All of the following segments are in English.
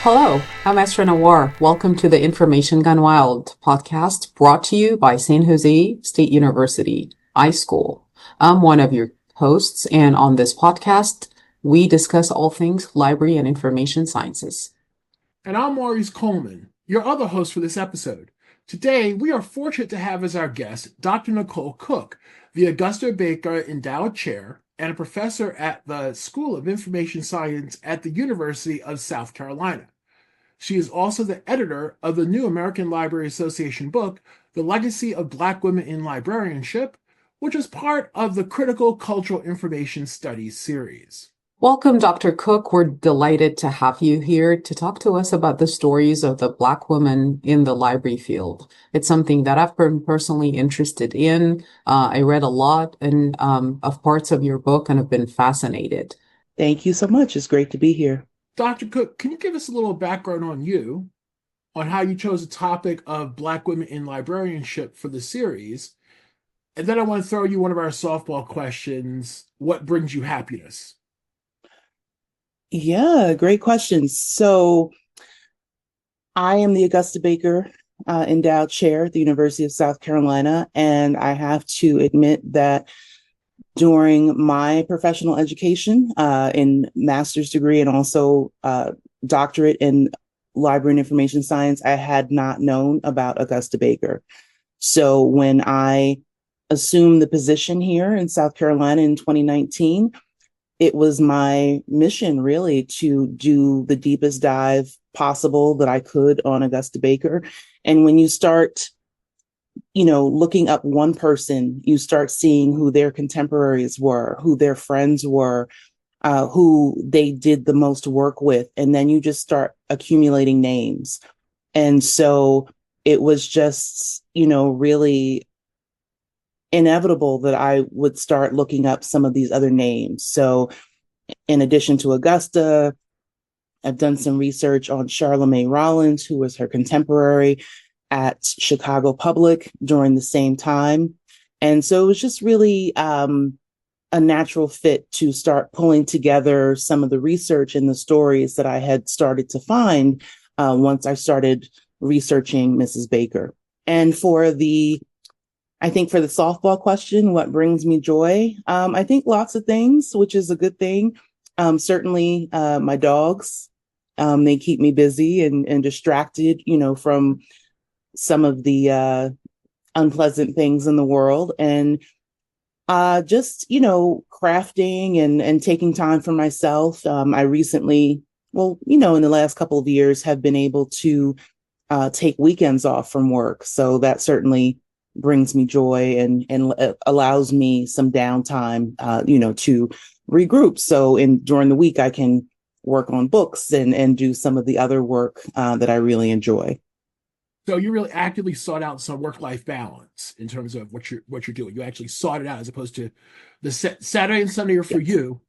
Hello, I'm Essraa Nawar. Welcome to the Information Gone Wild podcast brought to you by San Jose State University iSchool. I'm one of your hosts, and on this podcast, we discuss all things library and information sciences. And I'm Maurice Coleman, your other host for this episode. Today, we are fortunate to have as our guest Dr. Nicole Cooke, the Augusta Baker Endowed Chair and a professor at the School of Information Science at the University of South Carolina. She is also the editor of the New American Library Association book, The Legacy of Black Women in Librarianship, which is part of the Critical Cultural Information Studies series. Welcome, Dr. Cooke. We're delighted to have you here to talk to us about the stories of the Black women in the library field. It's something that I've been personally interested in. I read a lot of parts of your book and have been fascinated. Thank you so much. It's great to be here. Dr. Cooke, can you give us a little background on you, on how you chose the topic of Black women in librarianship for the series? And then I want to throw you one of our softball questions. What brings you happiness? Yeah, great questions. So I am the Augusta Baker Endowed Chair at the University of South Carolina, and I have to admit that during my professional education in master's degree and also doctorate in library and information science, I had not known about Augusta Baker. So when I assumed the position here in South Carolina in 2019, it was my mission really to do the deepest dive possible that I could on Augusta Baker. And when you start, looking up one person, you start seeing who their contemporaries were, who their friends were, who they did the most work with. And then you just start accumulating names. And so it was just, really inevitable that I would start looking up some of these other names. So in addition to Augusta, I've done some research on Charlamagne Rollins, who was her contemporary at Chicago Public during the same time. And so it was just really a natural fit to start pulling together some of the research and the stories that I had started to find once I started researching Mrs. Baker. And for the softball question, what brings me joy? I think lots of things, which is a good thing. Certainly my dogs, they keep me busy and distracted, from some of the unpleasant things in the world. And just, crafting and taking time for myself. I recently, in the last couple of years, have been able to take weekends off from work. So that certainly brings me joy and allows me some downtime, to regroup. So during the week, I can work on books and do some of the other work that I really enjoy. So you really actively sought out some work-life balance in terms of what you're doing. You actually sought it out as opposed to the Saturday and Sunday are for you,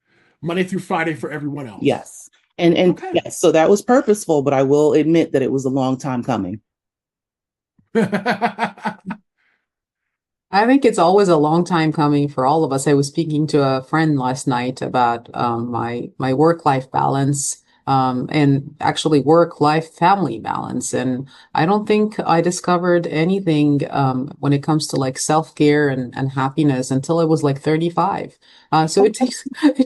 Monday through Friday for everyone else. Yes. And okay. Yes, so that was purposeful, but I will admit that it was a long time coming. I think it's always a long time coming for all of us. I was speaking to a friend last night about my work-life balance and actually work-life family balance. And I don't think I discovered anything when it comes to like self-care and happiness until I was like 35. So it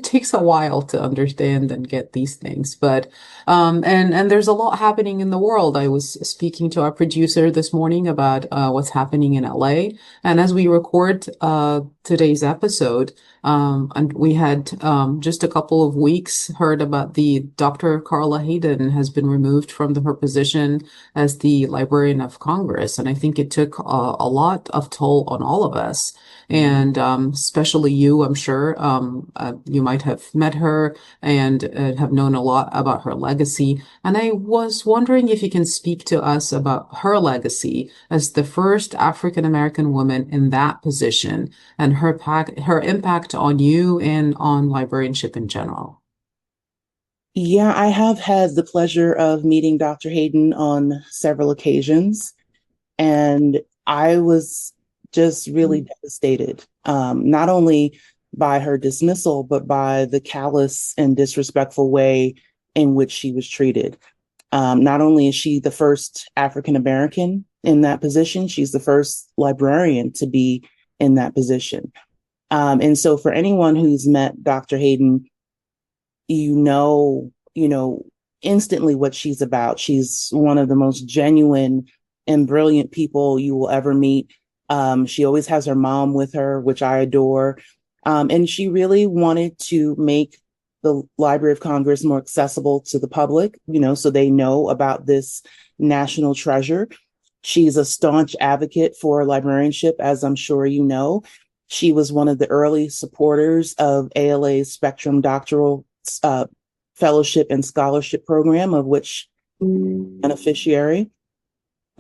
takes a while to understand and get these things. But and there's a lot happening in the world. I was speaking to our producer this morning about what's happening in LA. And as we record today's episode, and we had just a couple of weeks heard about the Dr. Carla Hayden has been removed from her position as the Librarian of Congress. And I think it took a lot of toll on all of us. And especially you, I'm sure you might have met her and have known a lot about her legacy. And I was wondering if you can speak to us about her legacy as the first African-American woman in that position and her impact on you and on librarianship in general. Yeah, I have had the pleasure of meeting Dr. Hayden on several occasions, and I was just really devastated, not only by her dismissal, but by the callous and disrespectful way in which she was treated. Not only is she the first African American in that position, she's the first librarian to be in that position. And so for anyone who's met Dr. Hayden, you know instantly what she's about. She's one of the most genuine and brilliant people you will ever meet. She always has her mom with her, which I adore. And she really wanted to make the Library of Congress more accessible to the public, so they know about this national treasure. She's a staunch advocate for librarianship, as I'm sure you know. She was one of the early supporters of ALA's Spectrum Doctoral Fellowship and Scholarship Program, of which beneficiary.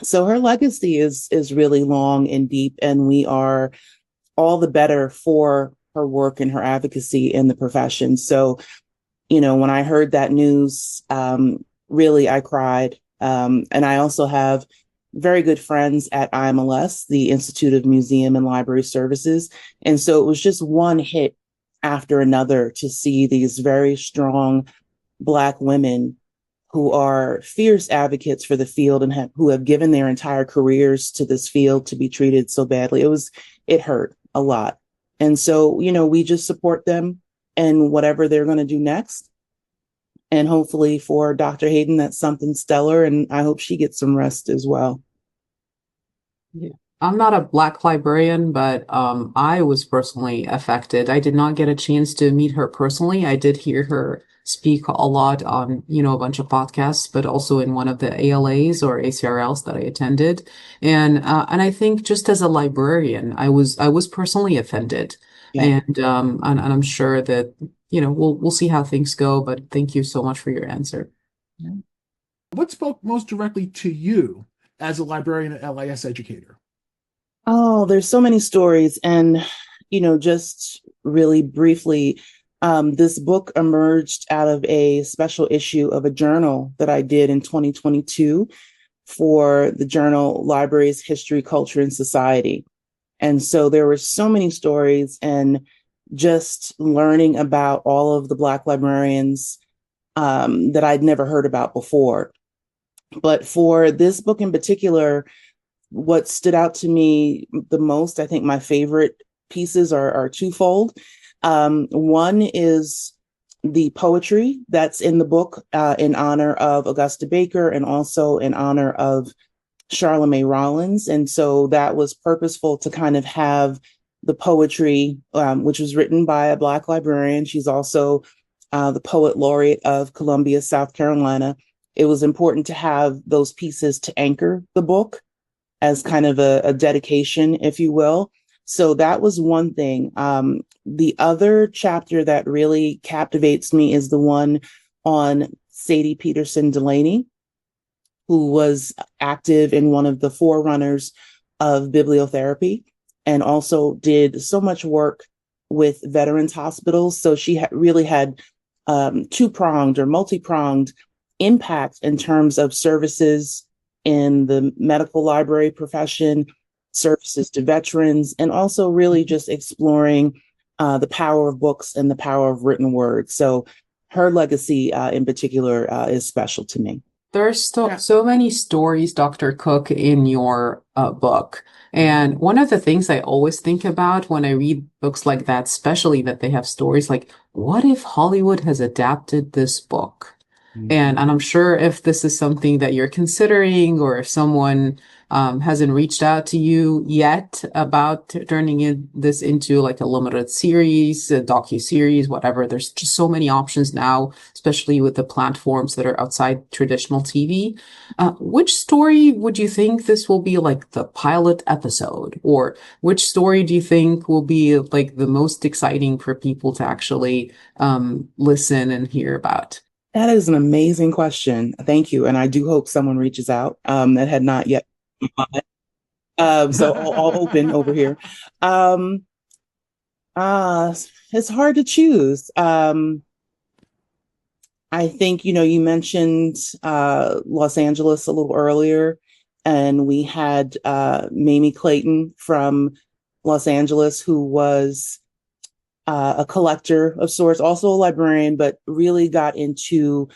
So her legacy is really long and deep, and we are all the better for her work and her advocacy in the profession. So, when I heard that news, really, I cried. And I also have very good friends at IMLS, the Institute of Museum and Library Services. And so it was just one hit after another to see these very strong Black women who are fierce advocates for the field and who have given their entire careers to this field to be treated so badly. It hurt a lot. And so, we just support them and whatever they're going to do next. And hopefully for Dr. Hayden, that's something stellar. And I hope she gets some rest as well. Yeah. I'm not a Black librarian, but I was personally affected. I did not get a chance to meet her personally. I did hear her speak a lot on, a bunch of podcasts, but also in one of the ALAs or ACRLs that I attended. And I think just as a librarian, I was personally offended. Yeah. And I'm sure that, we'll see how things go, but thank you so much for your answer. What spoke most directly to you as a librarian and LIS educator? Oh, there's so many stories. And, just really briefly, this book emerged out of a special issue of a journal that I did in 2022 for the journal Libraries, History, Culture, and Society. And so there were so many stories, and just learning about all of the Black librarians that I'd never heard about before. But for this book in particular, what stood out to me the most, I think my favorite pieces are twofold. One is the poetry that's in the book in honor of Augusta Baker and also in honor of Charlemagne Rollins. And so that was purposeful to kind of have the poetry, which was written by a Black librarian. She's also the poet laureate of Columbia, South Carolina. It was important to have those pieces to anchor the book as kind of a dedication, if you will. So that was one thing. The other chapter that really captivates me is the one on Sadie Peterson Delaney, who was active in one of the forerunners of bibliotherapy and also did so much work with veterans hospitals. So she really had two-pronged or multi-pronged impact in terms of services in the medical library profession, services to veterans, and also really just exploring the power of books and the power of written words. So her legacy in particular is special to me. There's so many stories, Dr. Cooke, in your book. And one of the things I always think about when I read books like that, especially that they have stories like, what if Hollywood has adapted this book? And I'm sure if this is something that you're considering, or if someone hasn't reached out to you yet about turning this into like a limited series, a docu-series, whatever. There's just so many options now, especially with the platforms that are outside traditional TV. Which story would you think this will be like the pilot episode? Or which story do you think will be like the most exciting for people to actually listen and hear about? That is an amazing question. Thank you. And I do hope someone reaches out that had not yet. So all open over here. It's hard to choose. I think, you mentioned Los Angeles a little earlier, and we had Mamie Clayton from Los Angeles, who was a collector of sorts, also a librarian, but really got into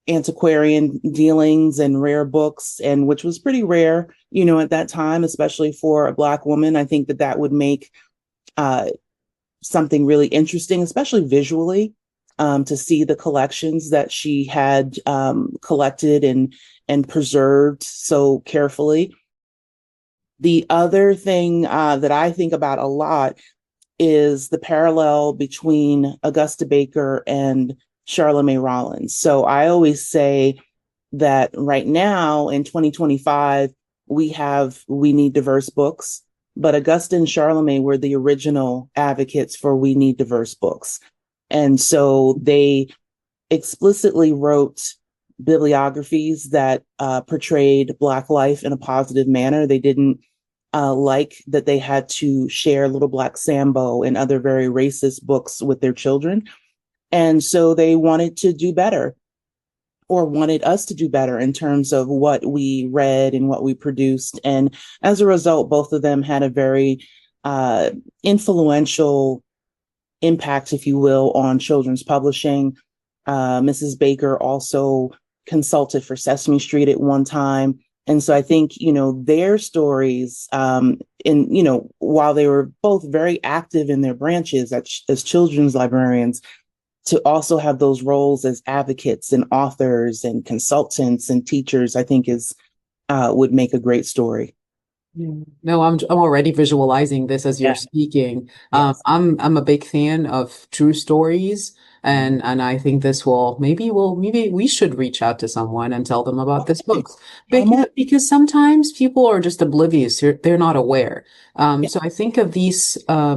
antiquarian dealings and rare books, and which was pretty rare, at that time, especially for a Black woman. I think that that would make uh, something really interesting, especially visually, to see the collections that she had collected and preserved so carefully. The other thing that I think about a lot is the parallel between Augusta Baker and Charlemagne Rollins. So I always say that right now in 2025, we need diverse books, but Augusta and Charlemagne were the original advocates for we need diverse books. And so they explicitly wrote bibliographies that portrayed Black life in a positive manner. They didn't like that they had to share Little Black Sambo and other very racist books with their children. And so they wanted to do better, or wanted us to do better in terms of what we read and what we produced. And as a result, both of them had a very influential impact, if you will, on children's publishing. Mrs. Baker also consulted for Sesame Street at one time. And so I think, their stories, while they were both very active in their branches as children's librarians, to also have those roles as advocates and authors and consultants and teachers, I think would make a great story. Yeah. No, I'm already visualizing this as you're speaking. Yes. I'm a big fan of true stories, and I think this will maybe we should reach out to someone and tell them about this book, because sometimes people are just oblivious. They're not aware. So I think of these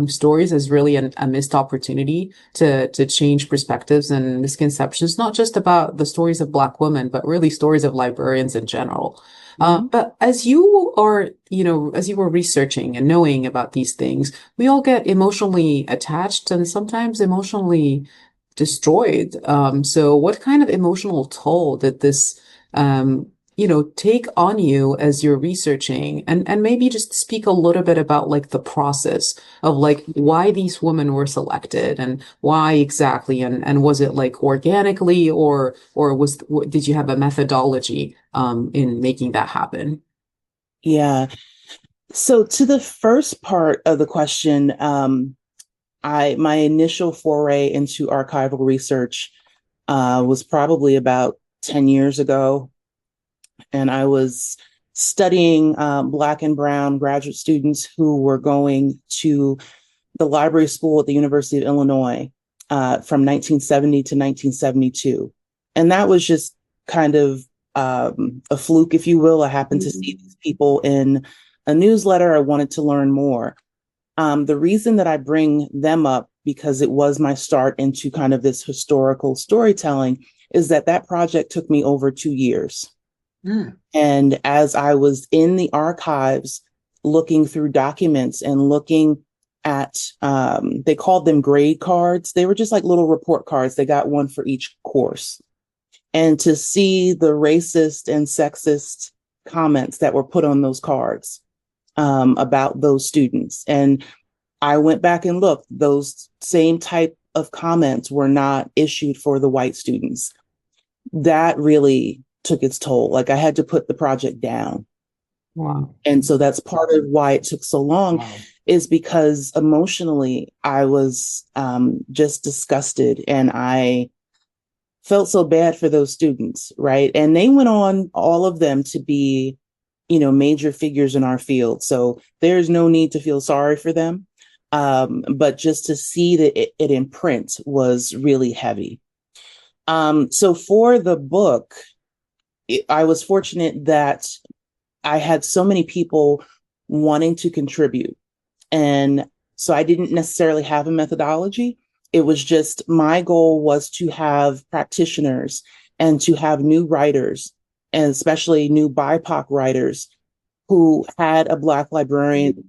stories as really a missed opportunity to change perspectives and misconceptions, not just about the stories of Black women, but really stories of librarians in general. But as you were researching and knowing about these things, we all get emotionally attached and sometimes emotionally destroyed. So what kind of emotional toll did this, take on you as you're researching? And maybe just speak a little bit about like the process of like why these women were selected and why exactly, and was it like organically or did you have a methodology in making that happen? Yeah. So to the first part of the question, my initial foray into archival research was probably about 10 years ago. And I was studying Black and Brown graduate students who were going to the library school at the University of Illinois from 1970 to 1972. And that was just kind of a fluke, if you will. I happened to see these people in a newsletter. I wanted to learn more. The reason that I bring them up, because it was my start into kind of this historical storytelling, is that project took me over 2 years. And as I was in the archives, looking through documents and looking at, they called them grade cards. They were just like little report cards. They got one for each course. And to see the racist and sexist comments that were put on those cards about those students. And I went back and looked, those same type of comments were not issued for the white students. That really took its toll. Like I had to put the project down. Wow. And so that's part of why it took so long. Wow. Is because emotionally I was just disgusted, and I felt so bad for those students, right? And they went on, all of them, to be, major figures in our field. So there's no need to feel sorry for them. But just to see that it in print was really heavy. So for the book, I was fortunate that I had so many people wanting to contribute. And so I didn't necessarily have a methodology. It was just, my goal was to have practitioners and to have new writers, and especially new BIPOC writers who had a Black librarian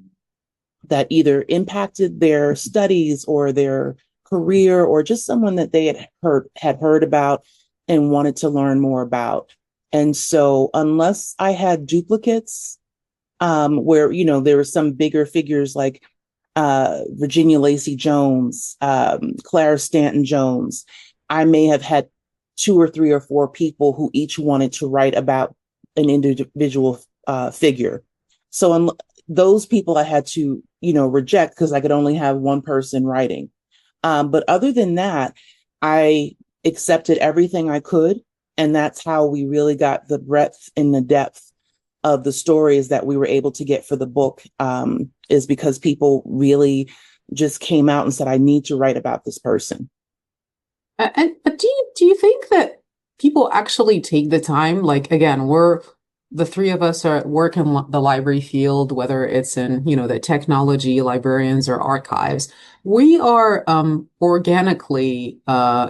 that either impacted their studies or their career, or just someone that they had heard about and wanted to learn more about. And so unless I had duplicates, where, there were some bigger figures like Virginia Lacey Jones, Clara Stanton Jones, I may have had two or three or four people who each wanted to write about an individual figure. So those people I had to, reject because I could only have one person writing. But other than that, I accepted everything I could. And that's how we really got the breadth and the depth of the stories that we were able to get for the book, is because people really just came out and said, I need to write about this person. But do you think that people actually take the time? Like again, we're the three of us are at work in the library field, whether it's in, the technology, librarians or archives. We are organically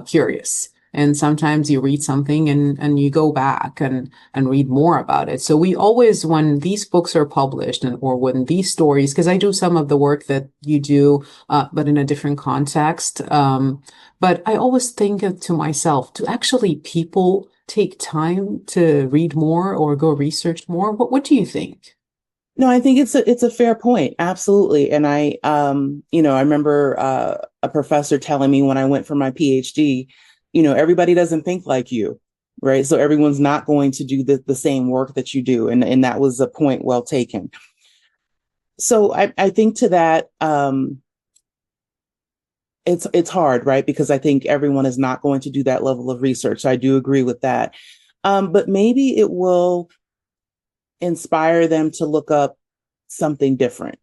curious. And sometimes you read something and you go back and read more about it. So we always, when these books are published or when these stories, because I do some of the work that you do, but in a different context. But I always think to myself, do actually people take time to read more or go research more? What do you think? No, I think it's a fair point. Absolutely. And I remember a professor telling me when I went for my PhD, everybody doesn't think like you, right? So everyone's not going to do the same work that you do. And that was a point well taken. So I think to that, it's hard, right? Because I think everyone is not going to do that level of research. So I do agree with that. But maybe it will inspire them to look up something different,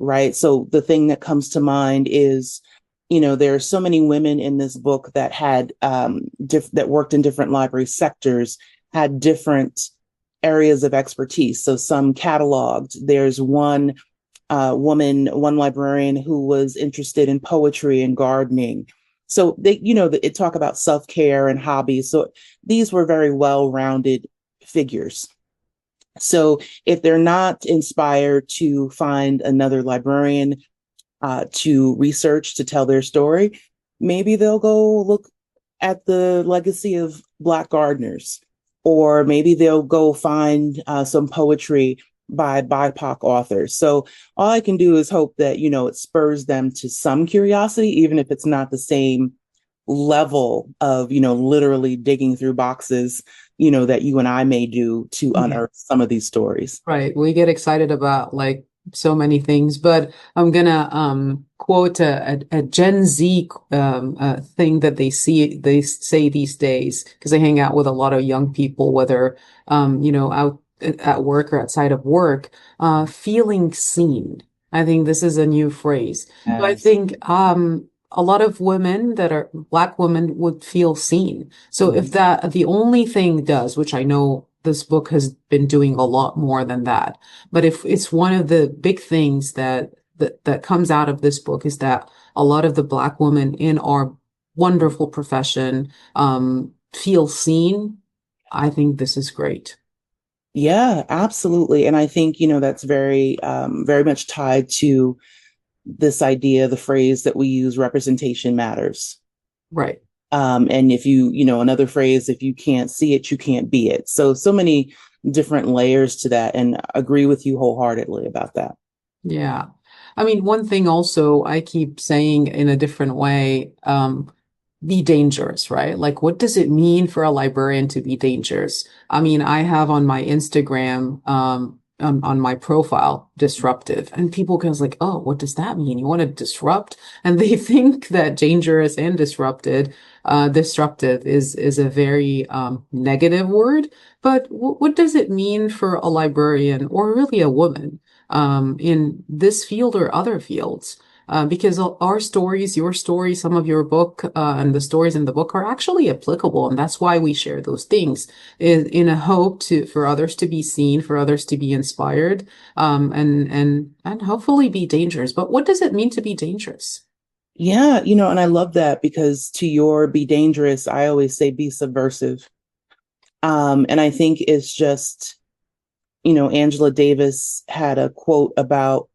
right? So the thing that comes to mind is, there are so many women in this book that had that worked in different library sectors, had different areas of expertise. So some cataloged. There's one one librarian who was interested in poetry and gardening. So it talk about self-care and hobbies. So these were very well-rounded figures. So if they're not inspired to find another librarian to research, to tell their story, maybe they'll go look at the legacy of Black gardeners, or maybe they'll go find some poetry by BIPOC authors. So all I can do is hope that, it spurs them to some curiosity, even if it's not the same level of, literally digging through boxes, that you and I may do to unearth some of these stories. Right. We get excited about like so many things, but I'm gonna quote a Gen Z thing that they say these days, because I hang out with a lot of young people, whether out at work or outside of work, feeling seen. I think this is a new phrase. Yes. So I think a lot of women that are Black women would feel seen. So if that the only thing does, which I know this book has been doing a lot more than that, but if it's one of the big things that comes out of this book is that a lot of the Black women in our wonderful profession feel seen, I think this is great. Yeah, absolutely. And I think, that's very, very much tied to this idea, the phrase that we use, representation matters. Right. And if another phrase, if you can't see it, you can't be it. So many different layers to that, and agree with you wholeheartedly about that. Yeah. I mean, one thing also I keep saying in a different way, be dangerous, right? Like, what does it mean for a librarian to be dangerous? I mean, I have on my Instagram, on my profile, disruptive, and people goes like, oh, what does that mean? You want to disrupt? And they think that dangerous and disruptive is a very negative word. But what does it mean for a librarian or really a woman in this field or other fields? Because our stories, your story, some of your book, and the stories in the book are actually applicable. And that's why we share those things in a hope for others to be seen, for others to be inspired, and hopefully be dangerous. But what does it mean to be dangerous? Yeah, and I love that, because to your be dangerous, I always say be subversive. And I think it's just, Angela Davis had a quote about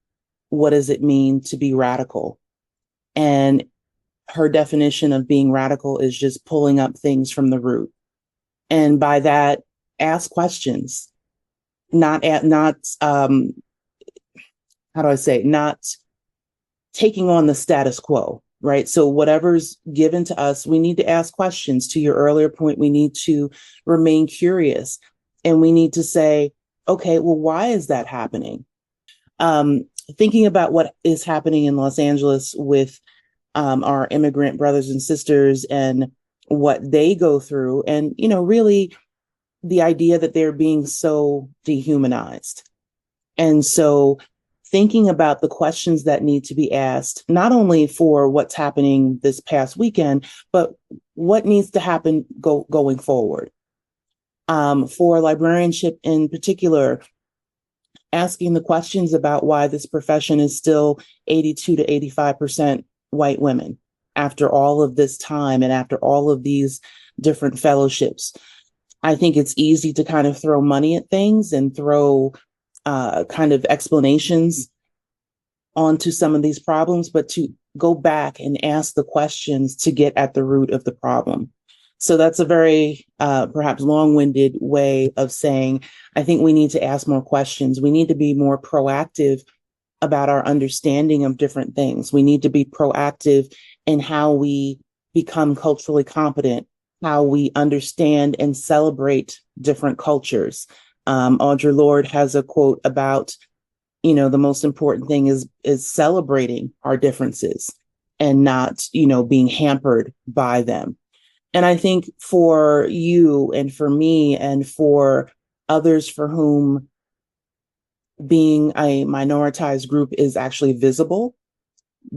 what does it mean to be radical? And her definition of being radical is just pulling up things from the root. And by that, ask questions, not how do I say, not taking on the status quo, right? So whatever's given to us, we need to ask questions. To your earlier point, we need to remain curious, and we need to say, okay, well, why is that happening? Thinking about what is happening in Los Angeles with our immigrant brothers and sisters and what they go through, and, you know, really the idea that they're being so dehumanized. And so thinking about the questions that need to be asked, not only for what's happening this past weekend, but what needs to happen going forward. For librarianship in particular, asking the questions about why this profession is still 82 to 85% white women after all of this time and after all of these different fellowships. I think it's easy to kind of throw money at things and throw kind of explanations onto some of these problems, but to go back and ask the questions to get at the root of the problem. So that's a very perhaps long-winded way of saying, I think we need to ask more questions. We need to be more proactive about our understanding of different things. We need to be proactive in how we become culturally competent, how we understand and celebrate different cultures. Audre Lorde has a quote about, you know, the most important thing is celebrating our differences and not, you know, being hampered by them. And I think for you and for me and for others for whom being a minoritized group is actually visible,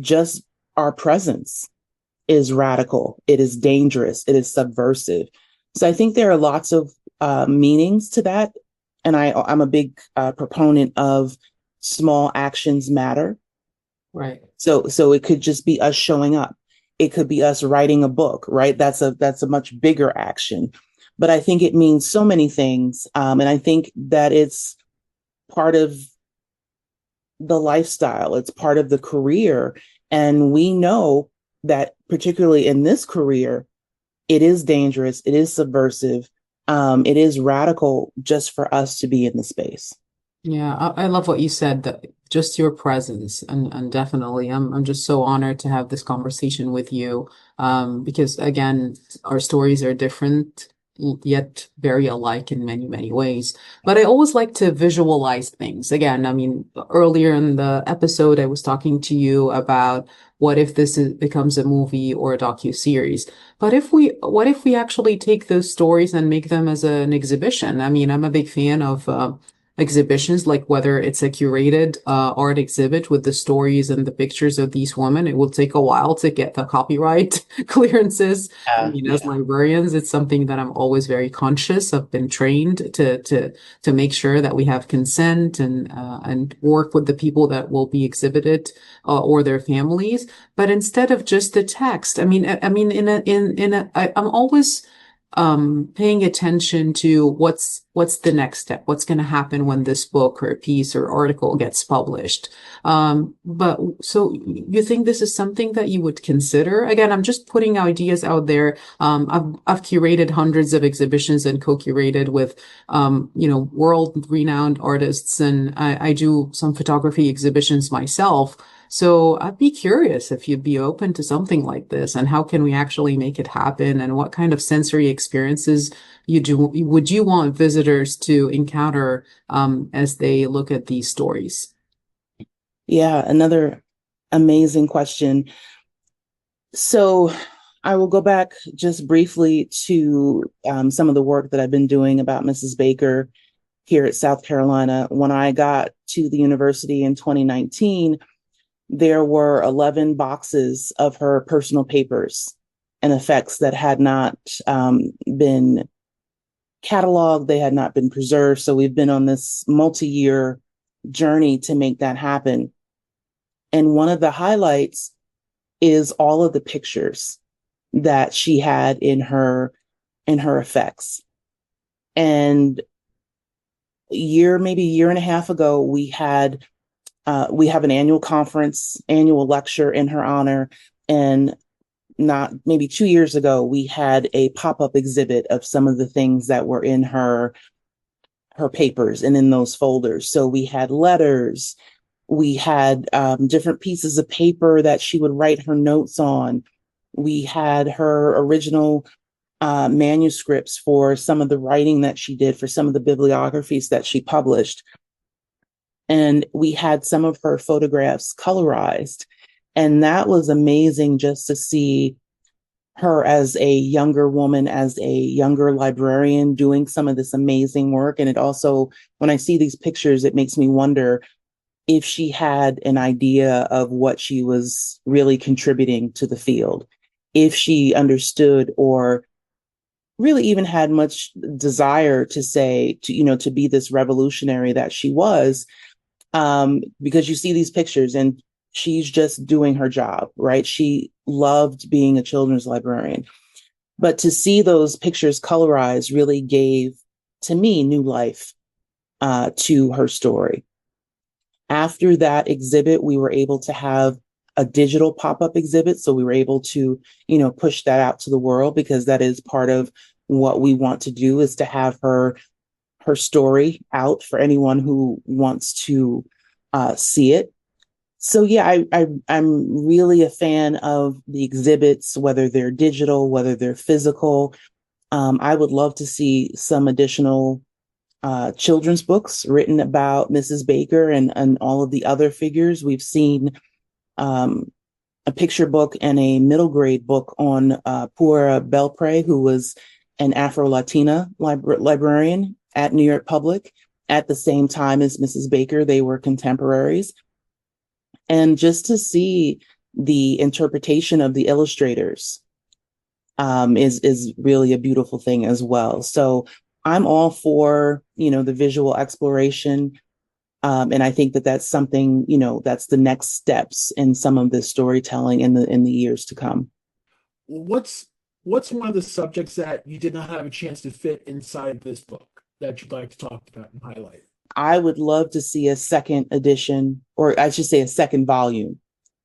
just our presence is radical. It is dangerous. It is subversive. So I think there are lots of meanings to that. And I'm a big proponent of small actions matter. Right. So it could just be us showing up. It could be us writing a book, right? That's a much bigger action. But I think it means so many things. And I think that it's part of the lifestyle. It's part of the career. And we know that particularly in this career, it is dangerous. It is subversive. It is radical just for us to be in the space. Yeah, I love what you said, that just your presence, and definitely I'm just so honored to have this conversation with you, because again, our stories are different yet very alike in many, many ways. But I always like to visualize things. Again, I mean, earlier in the episode, I was talking to you about what if becomes a movie or a docu-series. But what if we actually take those stories and make them as an exhibition? I mean, I'm a big fan of exhibitions, like whether it's a curated art exhibit with the stories and the pictures of these women. It will take a while to get the copyright clearances. I mean, as librarians, it's something that I'm always very conscious. I've been trained to make sure that we have consent and work with the people that will be exhibited or their families. But instead of just the text, I'm always paying attention to what's the next step, what's going to happen when this book or piece or article gets published. But so you think this is something that you would consider? Again, I'm just putting ideas out there. I've curated hundreds of exhibitions and co-curated with, world renowned artists, and I do some photography exhibitions myself. So I'd be curious if you'd be open to something like this, and how can we actually make it happen, and what kind of sensory experiences would you want visitors to encounter as they look at these stories? Yeah, another amazing question. So I will go back just briefly to some of the work that I've been doing about Mrs. Baker here at South Carolina. When I got to the university in 2019, there were 11 boxes of her personal papers and effects that had not been cataloged. They had not been preserved. So we've been on this multi-year journey to make that happen. And one of the highlights is all of the pictures that she had in her effects. And maybe a year and a half ago, we have an annual lecture in her honor. And not maybe 2 years ago, we had a pop-up exhibit of some of the things that were in her papers and in those folders. So we had letters, We had different pieces of paper that she would write her notes on. We had her original manuscripts for some of the writing that she did for some of the bibliographies that she published. And we had some of her photographs colorized. And that was amazing just to see her as a younger woman, as a younger librarian doing some of this amazing work. And it also, when I see these pictures, it makes me wonder if she had an idea of what she was really contributing to the field, if she understood or really even had much desire to say, to be this revolutionary that she was, because you see these pictures and she's just doing her job, right? She loved being a children's librarian. But to see those pictures colorized really gave, to me, new life to her story. After that exhibit, we were able to have a digital pop-up exhibit. So we were able to, push that out to the world, because that is part of what we want to do, is to have her story out for anyone who wants to see it. So yeah, I'm really a fan of the exhibits, whether they're digital, whether they're physical. I would love to see some additional children's books written about Mrs. Baker and all of the other figures. We've seen a picture book and a middle grade book on Pura Belpre, who was an Afro-Latina librarian at New York Public at the same time as Mrs. Baker. They were contemporaries. And just to see the interpretation of the illustrators is really a beautiful thing as well. So I'm all for, the visual exploration. And I think that that's something, that's the next steps in some of this storytelling in the years to come. What's one of the subjects that you did not have a chance to fit inside this book that you'd like to talk about and highlight? I would love to see a second edition, or I should say a second volume,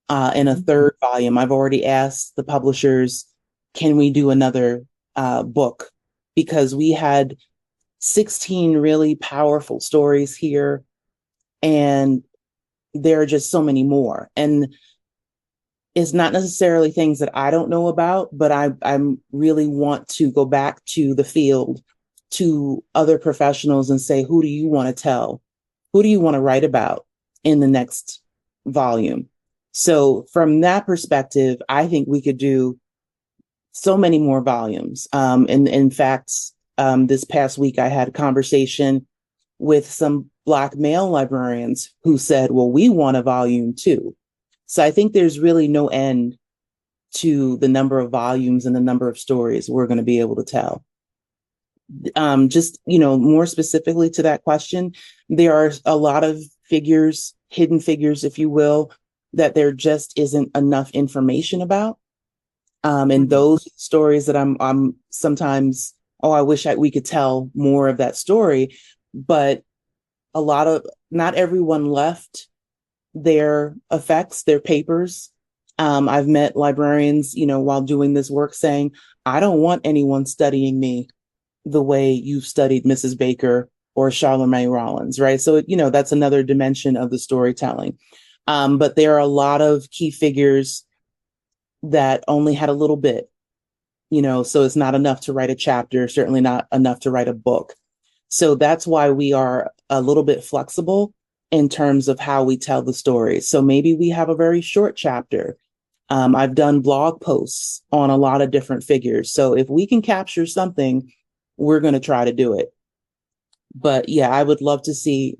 and a third volume. I've already asked the publishers, can we do another book? Because we had 16 really powerful stories here, and there are just so many more. And it's not necessarily things that I don't know about, but I really want to go back to the field, to other professionals, and say, who do you want to tell? Who do you want to write about in the next volume? So from that perspective, I think we could do so many more volumes. And in fact, this past week, I had a conversation with some Black male librarians who said, well, we want a volume too. So I think there's really no end to the number of volumes and the number of stories we're going to be able to tell. Just, more specifically to that question, there are a lot of figures, hidden figures, if you will, that there just isn't enough information about. And those stories that I'm sometimes, I wish we could tell more of that story, but not everyone left their effects, their papers. I've met librarians, while doing this work saying, I don't want anyone studying me the way you've studied Mrs. Baker or Charlemagne Rollins, right? So, that's another dimension of the storytelling. But there are a lot of key figures that only had a little bit, so it's not enough to write a chapter, certainly not enough to write a book. So that's why we are a little bit flexible in terms of how we tell the story. So maybe we have a very short chapter. I've done blog posts on a lot of different figures. So if we can capture something, we're going to try to do it. But yeah, I would love to see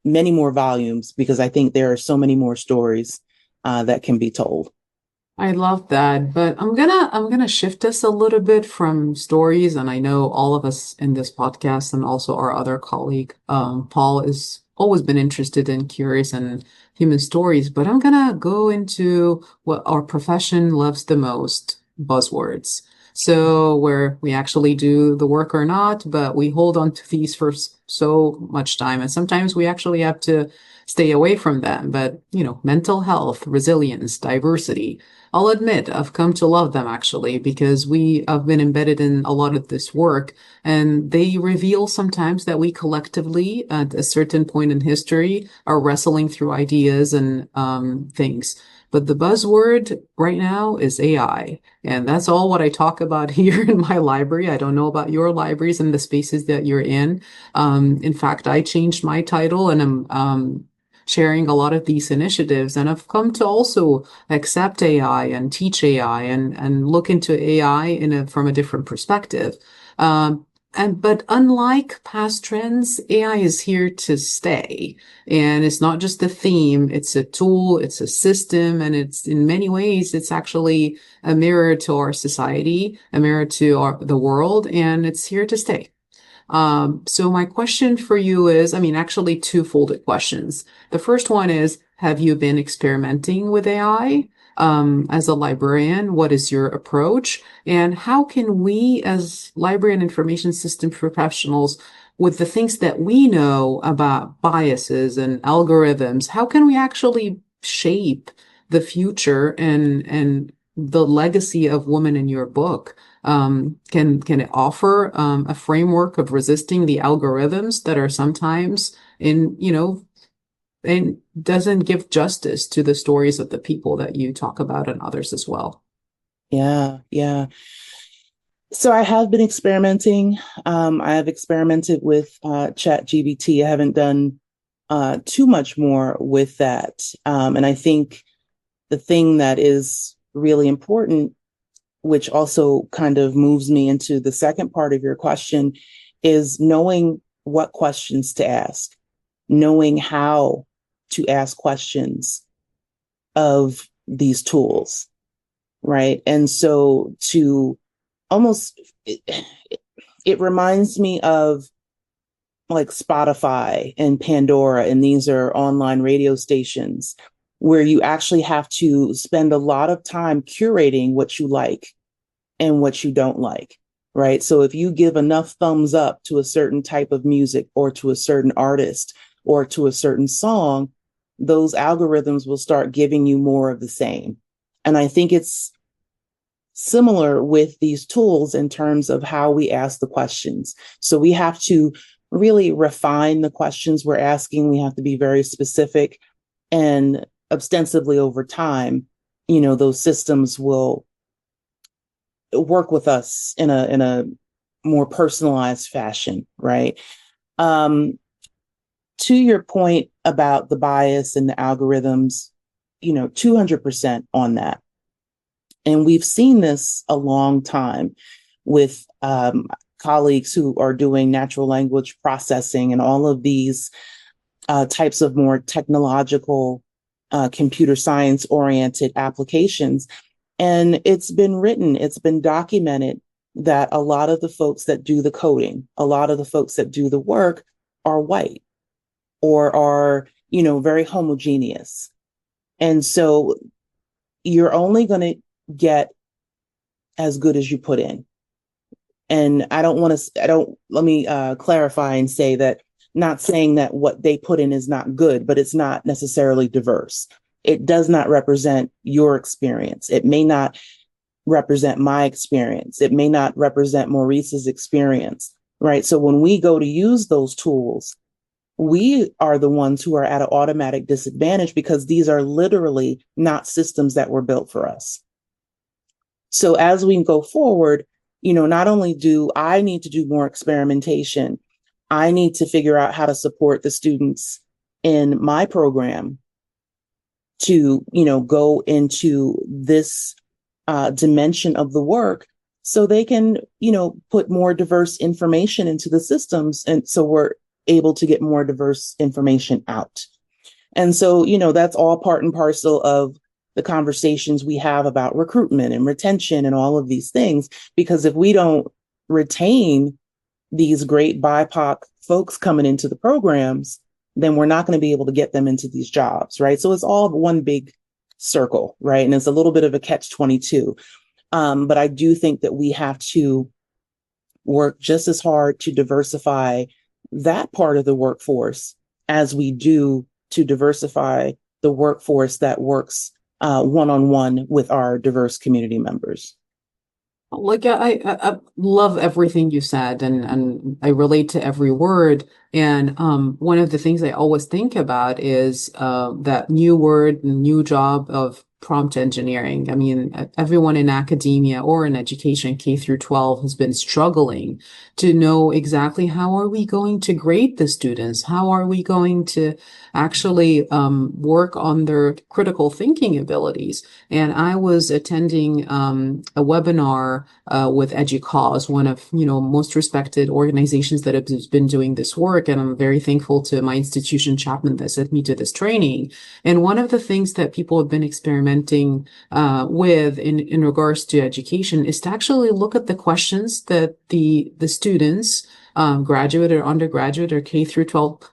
many more volumes, because I think there are so many more stories that can be told. I love that, but I'm gonna shift us a little bit from stories, and I know all of us in this podcast and also our other colleague, Paul, is always been interested and curious in human stories, but I'm gonna go into what our profession loves the most, buzzwords. So where we actually do the work or not, but we hold on to these for so much time. And sometimes we actually have to stay away from them. But, mental health, resilience, diversity, I'll admit I've come to love them actually because we have been embedded in a lot of this work, and they reveal sometimes that we collectively at a certain point in history are wrestling through ideas and things. But the buzzword right now is AI. And that's all what I talk about here in my library. I don't know about your libraries and the spaces that you're in. In fact, I changed my title and I'm sharing a lot of these initiatives. And I've come to also accept AI and teach AI and look into AI from a different perspective. But unlike past trends, AI is here to stay. And it's not just a theme, it's a tool, it's a system, and it's in many ways, it's actually a mirror to our society, a mirror to the world, and it's here to stay. So my question for you is, actually two-folded questions. The first one is, have you been experimenting with AI? As a librarian, what is your approach? And how can we, as library and information system professionals, with the things that we know about biases and algorithms, how can we actually shape the future and the legacy of women in your book? Can it offer a framework of resisting the algorithms that are sometimes and doesn't give justice to the stories of the people that you talk about and others as well? Yeah, yeah. So I have been experimenting. I have experimented with ChatGPT. I haven't done too much more with that. And I think the thing that is really important, which also kind of moves me into the second part of your question, is knowing what questions to ask, knowing how to ask questions of these tools, right? And so it reminds me of like Spotify and Pandora, and these are online radio stations where you actually have to spend a lot of time curating what you like and what you don't like, right? So if you give enough thumbs up to a certain type of music or to a certain artist or to a certain song, those algorithms will start giving you more of the same. And I think it's similar with these tools in terms of how we ask the questions. So we have to really refine the questions we're asking. We have to be very specific, and ostensibly over time, those systems will work with us in a more personalized fashion, right? To your point about the bias and the algorithms, 200% on that. And we've seen this a long time with colleagues who are doing natural language processing and all of these types of more technological, computer science oriented applications. And it's been documented that a lot of the folks that do the coding, a lot of the folks that do the work are white or are, very homogeneous. And so you're only going to get as good as you put in. And let me clarify and say that, not saying that what they put in is not good, but it's not necessarily diverse. It does not represent your experience. It may not represent my experience. It may not represent Maurice's experience, right? So when we go to use those tools, we are the ones who are at an automatic disadvantage because these are literally not systems that were built for us. So as we go forward, not only do I need to do more experimentation, I need to figure out how to support the students in my program to, go into this dimension of the work so they can, put more diverse information into the systems. And so we're able to get more diverse information out. And so, that's all part and parcel of the conversations we have about recruitment and retention and all of these things, because if we don't retain these great BIPOC folks coming into the programs, then we're not going to be able to get them into these jobs, right? So it's all one big circle, right? And it's a little bit of a catch-22. But I do think that we have to work just as hard to diversify that part of the workforce as we do to diversify the workforce that works one-on-one with our diverse community members. Like I love everything you said, and I relate to every word. And one of the things I always think about is that new word, new job of prompt engineering. I mean, everyone in academia or in education, K through 12, has been struggling to know exactly how are we going to grade the students? How are we going to actually work on their critical thinking abilities? And I was attending a webinar with EDUCAUSE, one of most respected organizations that has been doing this work, and I'm very thankful to my institution, Chapman, that sent me to this training. And one of the things that people have been experimenting with in regards to education is to actually look at the questions that the students, graduate or undergraduate or K through 12,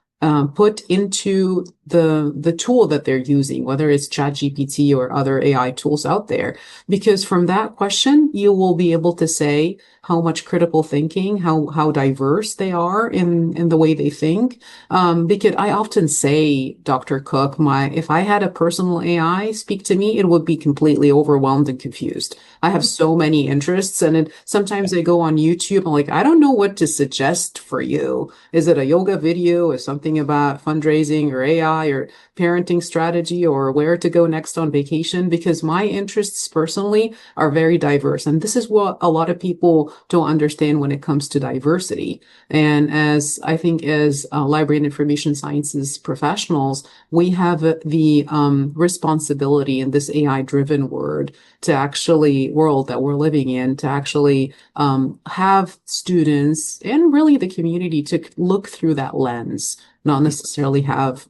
put into the tool that they're using, whether it's ChatGPT or other AI tools out there. Because from that question, you will be able to say how much critical thinking, how diverse they are in the way they think. Because I often say, Dr. Cooke, if I had a personal AI speak to me, it would be completely overwhelmed and confused. I have so many interests, and sometimes I go on YouTube. I'm like, I don't know what to suggest for you. Is it a yoga video, or something about fundraising or AI or parenting strategy, or where to go next on vacation? Because my interests personally are very diverse. And this is what a lot of people don't understand when it comes to diversity. And as I think as library and information sciences professionals, we have the responsibility in this AI driven world that we're living in to actually have students and really the community to look through that lens, not necessarily have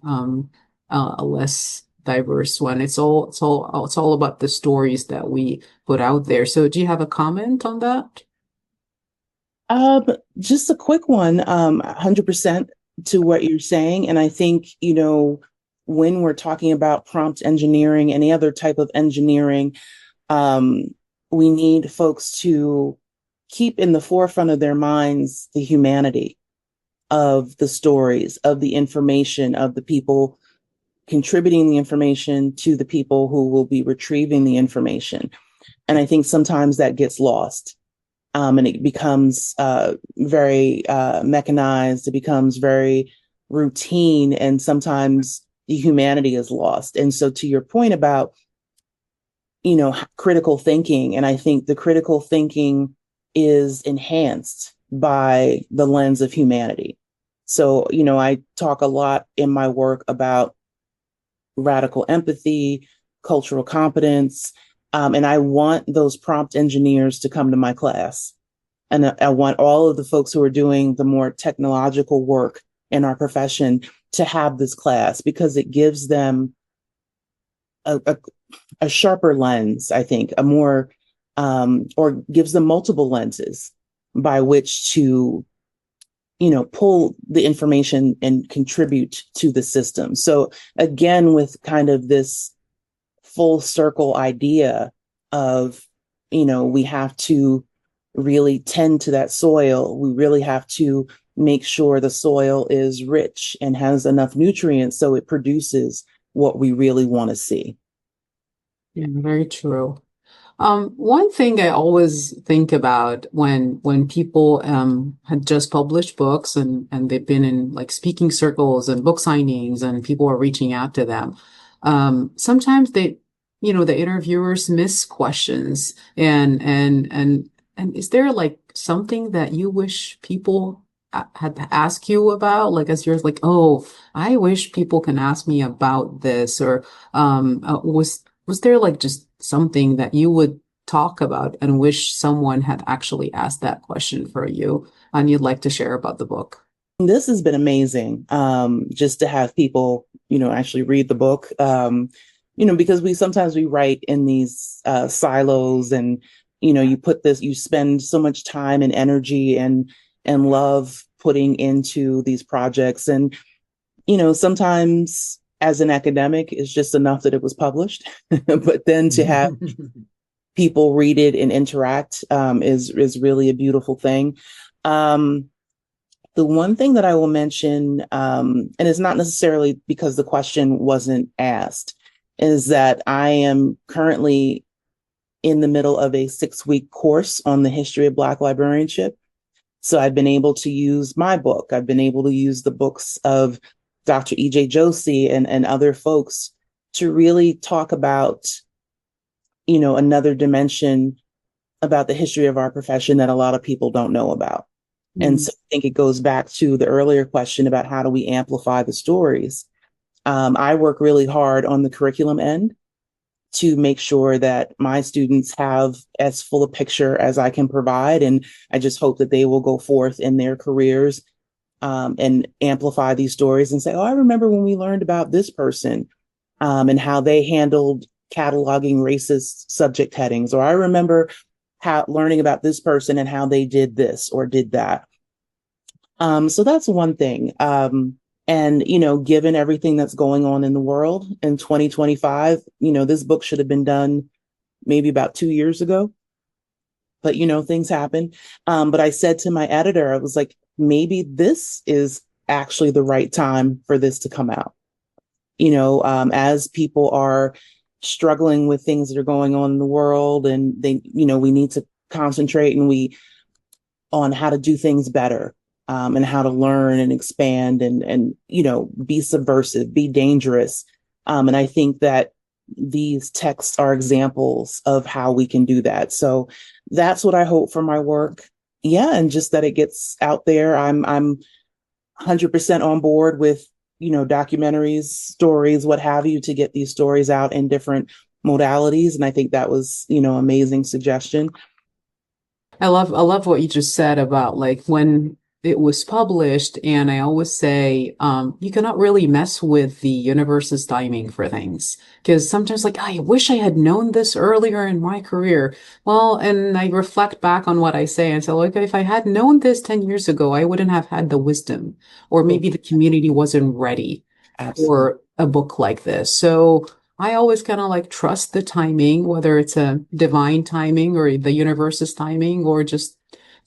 a less diverse one. It's all about the stories that we put out there. So do you have a comment on that? Just a quick one, 100% to what you're saying. And I think, when we're talking about prompt engineering, any other type of engineering, we need folks to keep in the forefront of their minds the humanity of the stories, of the information, of the people contributing the information to the people who will be retrieving the information. And I think sometimes that gets lost. And it becomes very mechanized. It becomes very routine. And sometimes the humanity is lost. And so to your point about, critical thinking, and I think the critical thinking is enhanced by the lens of humanity. So, I talk a lot in my work about radical empathy, cultural competence, and I want those prompt engineers to come to my class. And I want all of the folks who are doing the more technological work in our profession to have this class, because it gives them a sharper lens, I think, a more, or gives them multiple lenses by which to, pull the information and contribute to the system. So again, with kind of this full circle idea of, we have to really tend to that soil. We really have to make sure the soil is rich and has enough nutrients so it produces what we really want to see. Yeah, very true. One thing I always think about when people had just published books and they've been in like speaking circles and book signings and people are reaching out to them. Sometimes the interviewers miss questions and is there like something that you wish people had to ask you about? Like as you're like, oh, I wish people can ask me about this, or was there like just something that you would talk about and wish someone had actually asked that question for you and you'd like to share about the book? This has been amazing, just to have people, actually read the book, because we write in these silos, and, you spend so much time and energy and love putting into these projects. And, sometimes as an academic, it's just enough that it was published, but then to have people read it and interact is really a beautiful thing. Um, the one thing that I will mention, and it's not necessarily because the question wasn't asked, is that I am currently in the middle of a 6-week course on the history of Black librarianship. So I've been able to use my book. I've been able to use the books of Dr. E.J. Josie and other folks to really talk about, another dimension about the history of our profession that a lot of people don't know about. And Mm. so I think it goes back to the earlier question about how do we amplify the stories. I work really hard on the curriculum end to make sure that my students have as full a picture as I can provide. And I just hope that they will go forth in their careers and amplify these stories and say, oh, I remember when we learned about this person and how they handled cataloging racist subject headings, or I remember learning about this person and how they did this or did that. So that's one thing. And, given everything that's going on in the world in 2025, this book should have been done maybe about 2 years ago. But, things happen. But I said to my editor, I was like, maybe this is actually the right time for this to come out. As people are struggling with things that are going on in the world and they, we need to concentrate on how to do things better. And how to learn and expand and be subversive, be dangerous. And I think that these texts are examples of how we can do that. So that's what I hope for my work. Yeah, and just that it gets out there. I'm 100% on board with documentaries, stories, what have you, to get these stories out in different modalities. And I think that was amazing suggestion. I love what you just said about like when it was published, and I always say you cannot really mess with the universe's timing for things because sometimes like I wish I had known this earlier in my career. Well, and I reflect back on what I say and say like if I had known this 10 years ago, I wouldn't have had the wisdom, or maybe the community wasn't ready Absolutely. for a book like this. So I always kind of like trust the timing, whether it's a divine timing or the universe's timing or just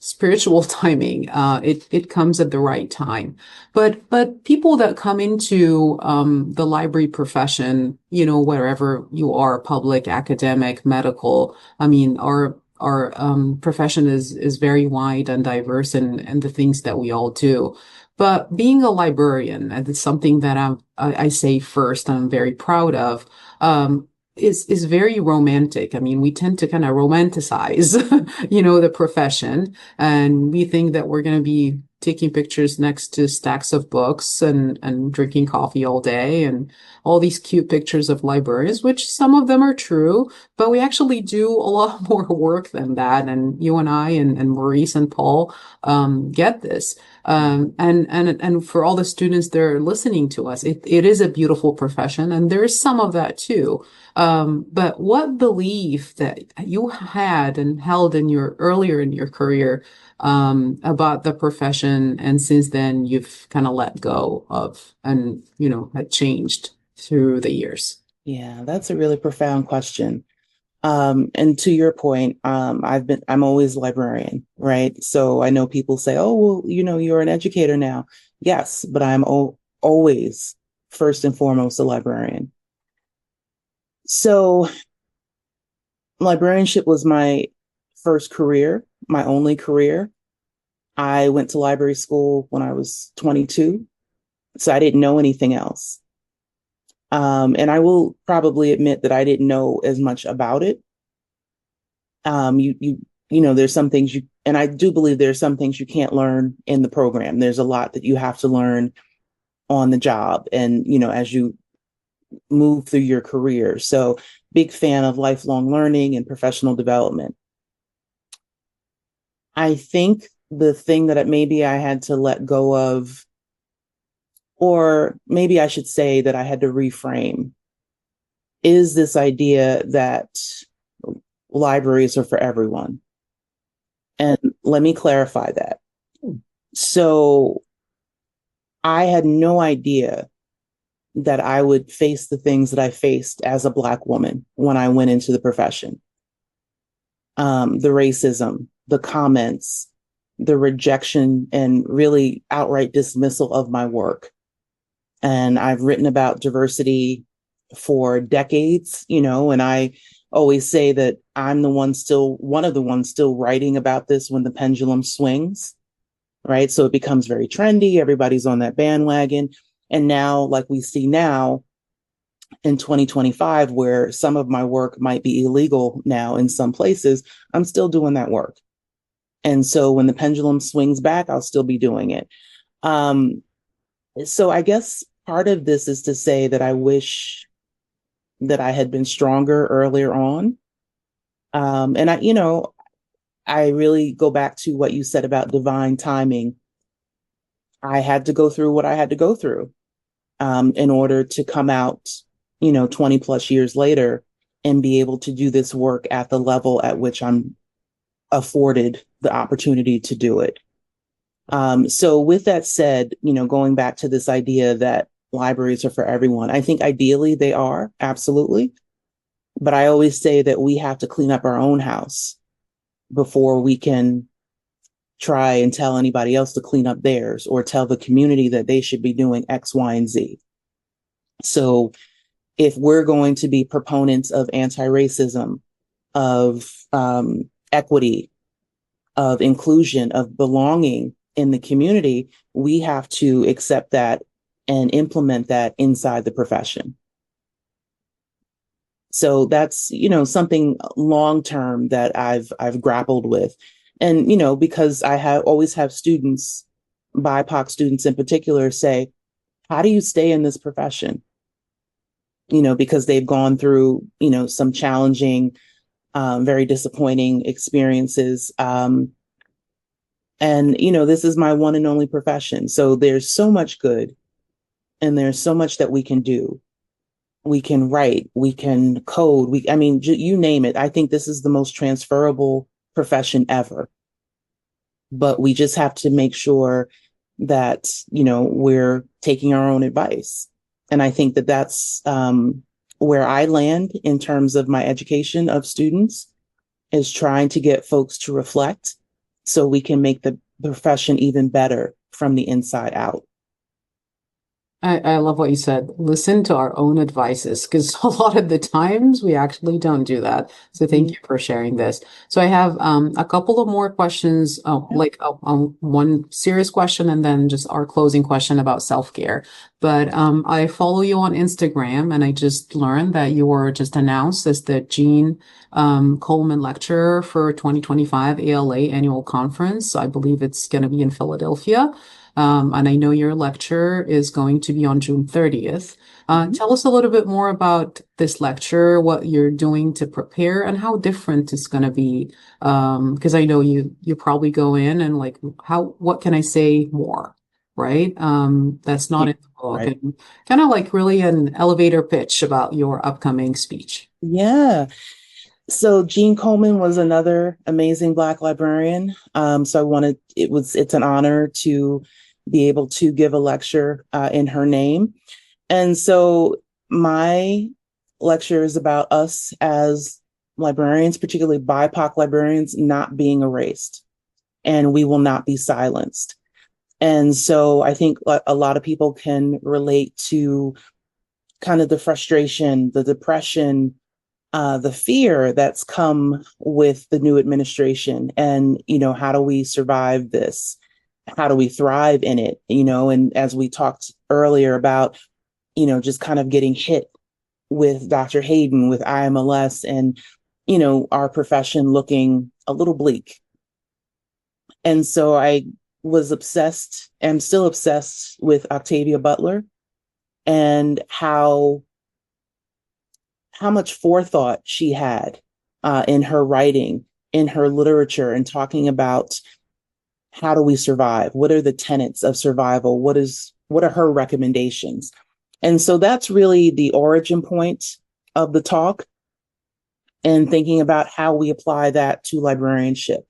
spiritual timing. It comes at the right time. But people that come into the library profession, wherever you are, public, academic, medical, I mean, our profession is very wide and diverse and the things that we all do. But being a librarian, and it's something that I say first, I'm very proud of, is very romantic. I mean, we tend to kind of romanticize, the profession, and we think that we're going to be taking pictures next to stacks of books and drinking coffee all day and all these cute pictures of librarians, which some of them are true, but we actually do a lot more work than that. And you and I and Maurice and Paul get this. And for all the students that are listening to us, it is a beautiful profession, and there is some of that too. But what belief that you had and held in your earlier in your career about the profession, and since then you've kind of let go of and had changed through the years? Yeah, that's a really profound question. And to your point, I'm always a librarian, right? So I know people say, oh, well, you're an educator now. Yes, but I'm always first and foremost a librarian. So librarianship was my first career, my only career. I went to library school when I was 22, so I didn't know anything else. And I will probably admit that I didn't know as much about it. There's some things and I do believe there's some things you can't learn in the program. There's a lot that you have to learn on the job and, as you move through your career. So big fan of lifelong learning and professional development. I think the thing that maybe I had to let go of, or maybe I should say that I had to reframe, is this idea that libraries are for everyone. And let me clarify that. So I had no idea that I would face the things that I faced as a Black woman when I went into the profession. the racism, the comments, the rejection, and really outright dismissal of my work. And I've written about diversity for decades, and I always say that I'm one of the ones still writing about this when the pendulum swings, right? So it becomes very trendy. Everybody's on that bandwagon. And now, like we see now in 2025, where some of my work might be illegal now in some places, I'm still doing that work. And so when the pendulum swings back, I'll still be doing it. So I guess part of this is to say that I wish that I had been stronger earlier on. And I really go back to what you said about divine timing. I had to go through what I had to go through in order to come out, 20 plus years later and be able to do this work at the level at which I'm afforded the opportunity to do it. So with that said, going back to this idea that libraries are for everyone, I think ideally they are, absolutely. But I always say that we have to clean up our own house before we can try and tell anybody else to clean up theirs or tell the community that they should be doing X, Y, and Z. So if we're going to be proponents of anti-racism, of equity, of inclusion, of belonging in the community, we have to accept that and implement that inside the profession. So that's, something long-term that I've grappled with. And, because always have students, BIPOC students in particular, say, how do you stay in this profession? Because they've gone through, some challenging, very disappointing experiences. And, this is my one and only profession. So there's so much good and there's so much that we can do. We can write, we can code. You name it. I think this is the most transferable profession ever. But we just have to make sure that, we're taking our own advice. And I think that that's where I land in terms of my education of students, is trying to get folks to reflect so we can make the profession even better from the inside out. I love what you said. Listen to our own advices, because a lot of the times we actually don't do that. So thank you for sharing this. So I have a couple of more questions, one serious question and then just our closing question about self-care. But I follow you on Instagram, and I just learned that you were just announced as the Gene Coleman lecturer for 2025 ALA annual conference. I believe it's going to be in Philadelphia. And I know your lecture is going to be on June 30th. Tell us a little bit more about this lecture, what you're doing to prepare, and how different it's going to be. Because I know you probably go in and what can I say more, right? That's not in the book. Right. And kind of really an elevator pitch about your upcoming speech. Yeah. So Gene Coleman was another amazing Black librarian. So it's an honor to be able to give a lecture in her name. And so my lecture is about us as librarians, particularly BIPOC librarians, not being erased, and we will not be silenced. And so I think a lot of people can relate to kind of the frustration, the depression, the fear that's come with the new administration. And, how do we survive this? How do we thrive in it? And as we talked earlier about, just kind of getting hit with Dr. Hayden, with IMLS, and, our profession looking a little bleak. And so I was obsessed, am still obsessed with Octavia Butler and how much forethought she had in her writing, in her literature, and talking about how do we survive? What are the tenets of survival? What are her recommendations? And so that's really the origin point of the talk, and thinking about how we apply that to librarianship.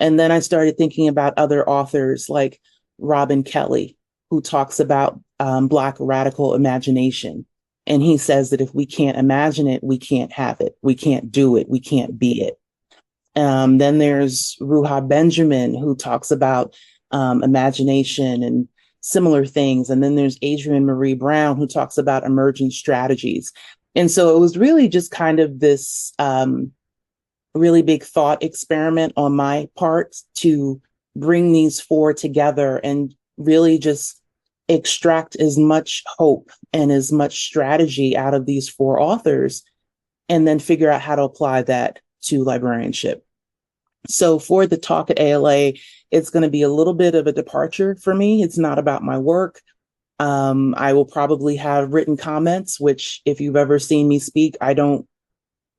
And then I started thinking about other authors like Robin Kelley, who talks about Black radical imagination. And he says that if we can't imagine it, we can't have it. We can't do it. We can't be it. Then there's Ruha Benjamin, who talks about imagination and similar things. And then there's Adrienne Marie Brown, who talks about emergent strategies. And so it was really just kind of this really big thought experiment on my part to bring these four together and really just extract as much hope and as much strategy out of these four authors, and then figure out how to apply that to librarianship. So for the talk at ALA, it's going to be a little bit of a departure for me. It's not about my work. I will probably have written comments, which if you've ever seen me speak, I don't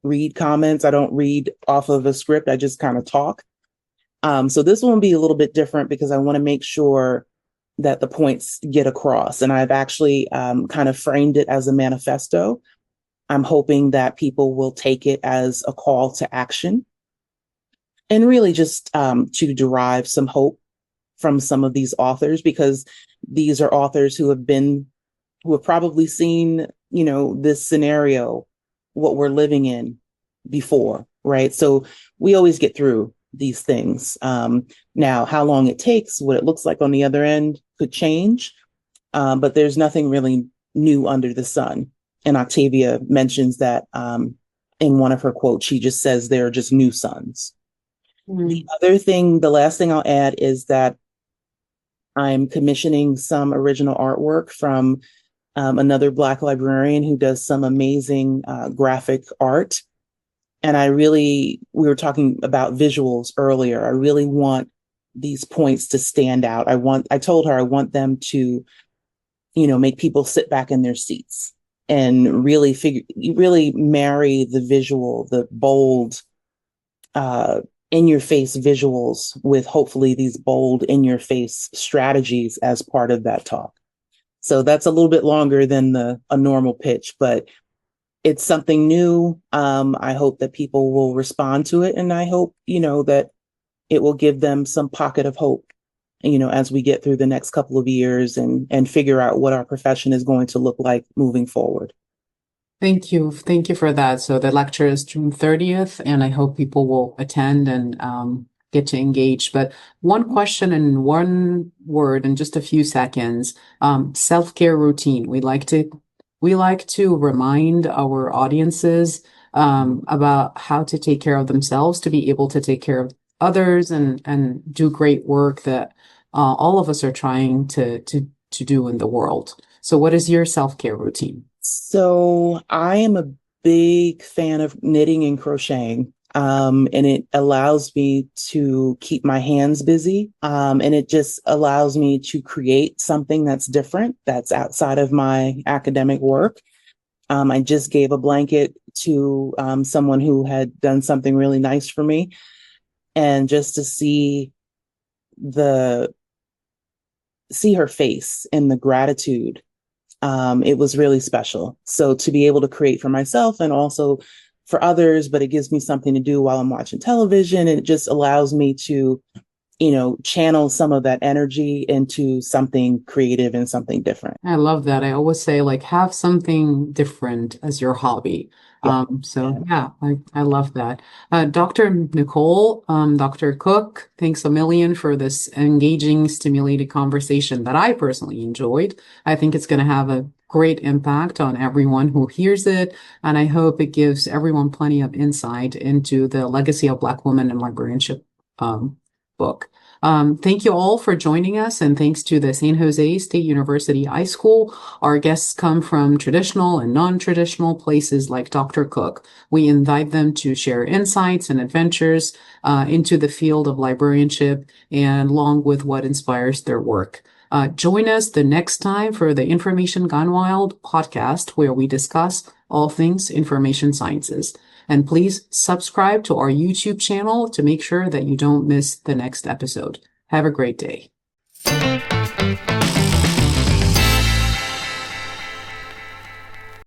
read comments. I don't read off of a script. I just kind of talk. So this one will be a little bit different because I want to make sure that the points get across. And I've actually kind of framed it as a manifesto. I'm hoping that people will take it as a call to action and really just to derive some hope from some of these authors, because these are authors who have probably seen, this scenario, what we're living in before, right? So we always get through these things. Now, how long it takes, what it looks like on the other end could change, but there's nothing really new under the sun. And Octavia mentions that in one of her quotes. She just says they're just new suns. The last thing I'll add is that I'm commissioning some original artwork from another Black librarian who does some amazing graphic art. And we were talking about visuals earlier. I really want these points to stand out. I told her I want them to, make people sit back in their seats and really marry the visual, the bold, in-your-face visuals with hopefully these bold in-your-face strategies as part of that talk. So that's a little bit longer than a normal pitch, but it's something new. I hope that people will respond to it, and I hope, that it will give them some pocket of hope, as we get through the next couple of years and figure out what our profession is going to look like moving forward. Thank you. Thank you for that. So the lecture is June 30th, and I hope people will attend and get to engage. But one question in one word in just a few seconds, self-care routine. We like to remind our audiences about how to take care of themselves, to be able to take care of others and do great work that all of us are trying to do in the world. So what is your self-care routine? So I am a big fan of knitting and crocheting, and it allows me to keep my hands busy, and it just allows me to create something that's different, that's outside of my academic work. I just gave a blanket to someone who had done something really nice for me, and just to see her face and the gratitude. It was really special. So to be able to create for myself and also for others, but it gives me something to do while I'm watching television. And it just allows me to, channel some of that energy into something creative and something different. I love that. I always say, have something different as your hobby. Yeah. I love that. Dr. Nicole, Dr. Cooke, thanks a million for this engaging, stimulating conversation that I personally enjoyed. I think it's going to have a great impact on everyone who hears it, and I hope it gives everyone plenty of insight into the legacy of Black women in librarianship book. Thank you all for joining us, and thanks to the San Jose State University iSchool. Our guests come from traditional and non-traditional places like Dr. Cooke. We invite them to share insights and adventures into the field of librarianship and along with what inspires their work. Join us the next time for the Information Gone Wild podcast, where we discuss all things information sciences. And please subscribe to our YouTube channel to make sure that you don't miss the next episode. Have a great day.